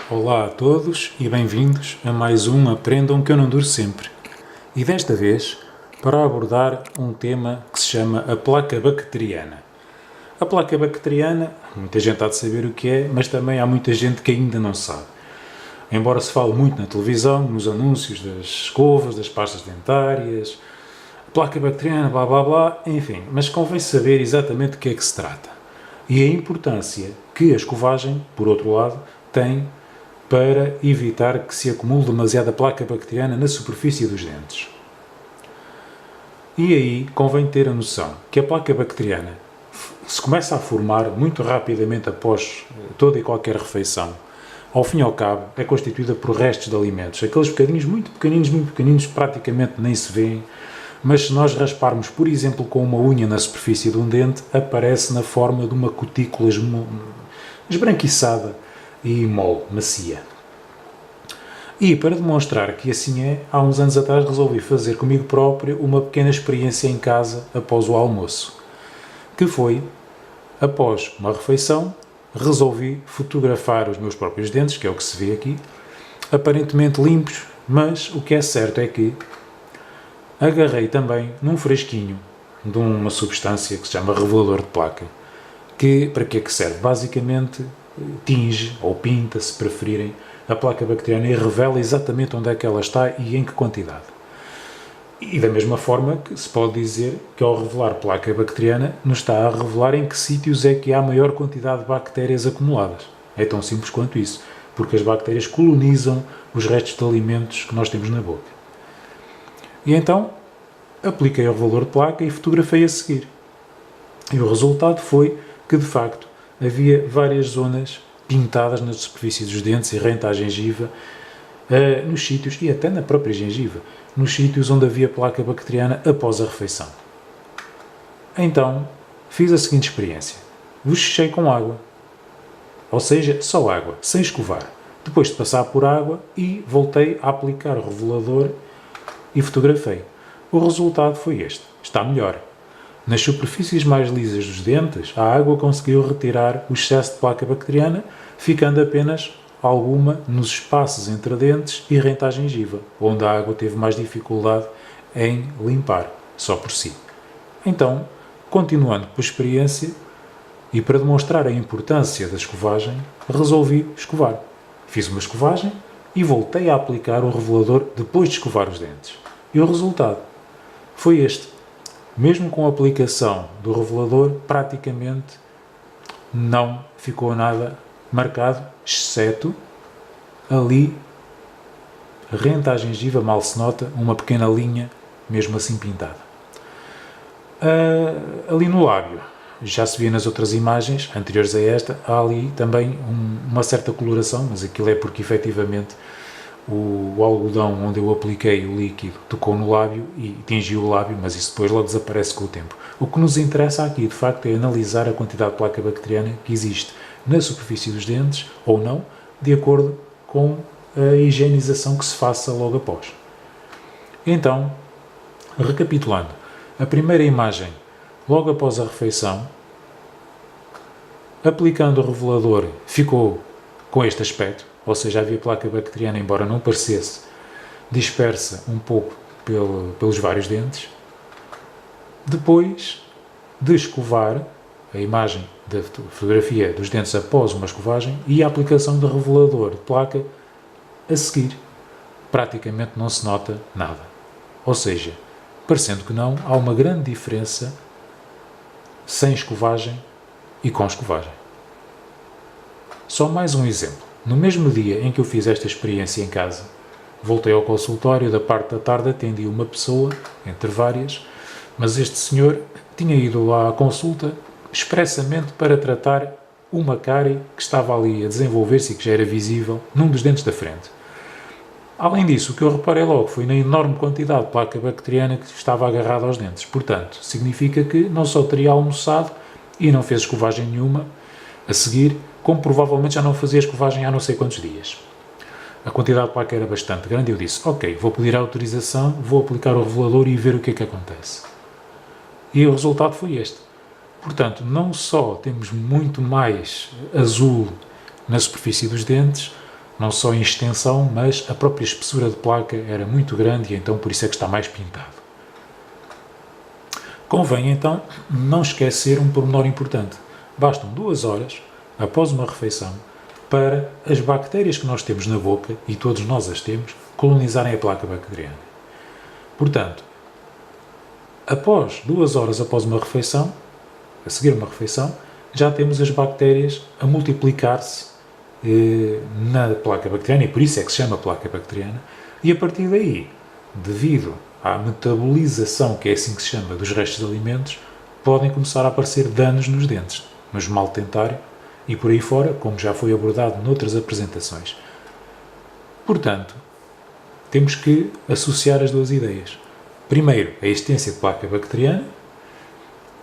Olá a todos e bem-vindos a mais um Aprendam que eu não duro sempre. E desta vez para abordar um tema que se chama a placa bacteriana. A placa bacteriana, muita gente há de saber o que é, mas também há muita gente que ainda não sabe. Embora se fale muito na televisão, nos anúncios das escovas, das pastas dentárias, placa bacteriana, blá blá blá, enfim, mas convém saber exatamente de que é que se trata. E a importância que a escovagem, por outro lado, tem para evitar que se acumule demasiada placa bacteriana na superfície dos dentes. E aí convém ter a noção que a placa bacteriana se começa a formar muito rapidamente após toda e qualquer refeição. Ao fim e ao cabo, é constituída por restos de alimentos, aqueles bocadinhos muito pequeninos, praticamente nem se vêem, mas se nós rasparmos, por exemplo, com uma unha na superfície de um dente, aparece na forma de uma cutícula esbranquiçada e mole, macia. E para demonstrar que assim é, há uns anos atrás resolvi fazer comigo próprio uma pequena experiência em casa após o almoço, que foi, após uma refeição, resolvi fotografar os meus próprios dentes, que é o que se vê aqui, aparentemente limpos, mas o que é certo é que agarrei também num frasquinho de uma substância que se chama revelador de placa, que para que é que serve? Basicamente tinge, ou pinta, se preferirem, a placa bacteriana e revela exatamente onde é que ela está e em que quantidade. E da mesma forma que se pode dizer que ao revelar placa bacteriana nos está a revelar em que sítios é que há maior quantidade de bactérias acumuladas. É tão simples quanto isso, porque as bactérias colonizam os restos de alimentos que nós temos na boca. E então apliquei o revelador de placa e fotografei a seguir. E o resultado foi que, de facto, havia várias zonas pintadas na superfície dos dentes e rente à gengiva, nos sítios, e até na própria gengiva, nos sítios onde havia placa bacteriana após a refeição. Então, fiz a seguinte experiência. Bochechei com água. Ou seja, só água, sem escovar. Depois de passar por água e voltei a aplicar o revelador e fotografei. O resultado foi este. Está melhor. Nas superfícies mais lisas dos dentes, a água conseguiu retirar o excesso de placa bacteriana, ficando apenas alguma nos espaços entre dentes e rente à gengiva, onde a água teve mais dificuldade em limpar, só por si. Então, continuando com a experiência, e para demonstrar a importância da escovagem, resolvi escovar. Fiz uma escovagem e voltei a aplicar o revelador depois de escovar os dentes. E o resultado foi este. Mesmo com a aplicação do revelador, praticamente não ficou nada marcado, exceto ali, rente à gengiva, mal se nota, uma pequena linha, mesmo assim pintada. Ali no lábio, já se via nas outras imagens, anteriores a esta, há ali também uma certa coloração, mas aquilo é porque efetivamente o algodão onde eu apliquei o líquido tocou no lábio e tingiu o lábio, mas isso depois logo desaparece com o tempo. O que nos interessa aqui, de facto, é analisar a quantidade de placa bacteriana que existe na superfície dos dentes, ou não, de acordo com a higienização que se faça logo após. Então, recapitulando, a primeira imagem, logo após a refeição, aplicando o revelador, ficou com este aspecto, ou seja, havia placa bacteriana, embora não parecesse, dispersa um pouco pelos vários dentes. Depois de escovar, a imagem da fotografia dos dentes após uma escovagem e a aplicação de revelador de placa a seguir, praticamente não se nota nada. Ou seja, parecendo que não, há uma grande diferença sem escovagem e com escovagem. Só mais um exemplo. No mesmo dia em que eu fiz esta experiência em casa, voltei ao consultório, da parte da tarde atendi uma pessoa, entre várias, mas este senhor tinha ido lá à consulta expressamente para tratar uma cárie que estava ali a desenvolver-se e que já era visível num dos dentes da frente. Além disso, o que eu reparei logo foi na enorme quantidade de placa bacteriana que estava agarrada aos dentes. Portanto, significa que não só teria almoçado e não fez escovagem nenhuma a seguir, como provavelmente já não fazia escovagem há não sei quantos dias. A quantidade de placa era bastante grande e eu disse, ok, vou pedir a autorização, vou aplicar o revelador e ver o que é que acontece. E o resultado foi este. Portanto, não só temos muito mais azul na superfície dos dentes, não só em extensão, mas a própria espessura de placa era muito grande e então por isso é que está mais pintado. Convém então não esquecer um pormenor importante. Bastam 2 horas após uma refeição para as bactérias que nós temos na boca, e todos nós as temos, colonizarem a placa bacteriana. Portanto, após 2 horas após uma refeição, a seguir uma refeição, já temos as bactérias a multiplicar-se na placa bacteriana, e por isso é que se chama placa bacteriana, e a partir daí, devido à metabolização, que é assim que se chama, dos restos de alimentos, podem começar a aparecer danos nos dentes, no esmalte dentário e por aí fora, como já foi abordado noutras apresentações. Portanto, temos que associar as 2 ideias. Primeiro, a existência de placa bacteriana,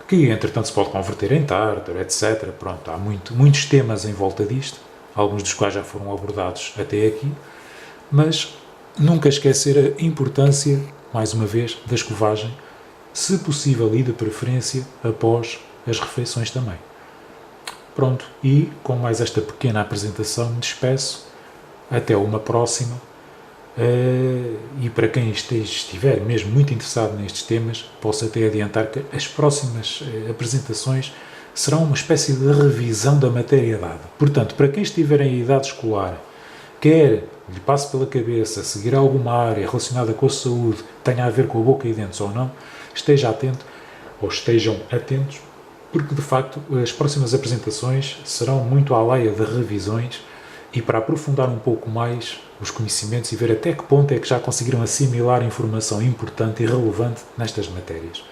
que entretanto se pode converter em tártaro, etc. Pronto, há muitos temas em volta disto, alguns dos quais já foram abordados até aqui, mas nunca esquecer a importância, mais uma vez, da escovagem, se possível e de preferência após as refeições também. Pronto, e com mais esta pequena apresentação me despeço, até uma próxima, e para quem estiver mesmo muito interessado nestes temas, posso até adiantar que as próximas apresentações serão uma espécie de revisão da matéria dada. Portanto, para quem estiver em idade escolar, quer lhe passe pela cabeça seguir alguma área relacionada com a saúde, tenha a ver com a boca e dentes ou não, esteja atento, ou estejam atentos, porque de facto as próximas apresentações serão muito à laia de revisões e para aprofundar um pouco mais os conhecimentos e ver até que ponto é que já conseguiram assimilar informação importante e relevante nestas matérias.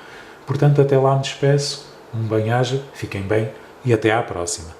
Portanto, até lá me despeço, um bem-aja, fiquem bem e até à próxima.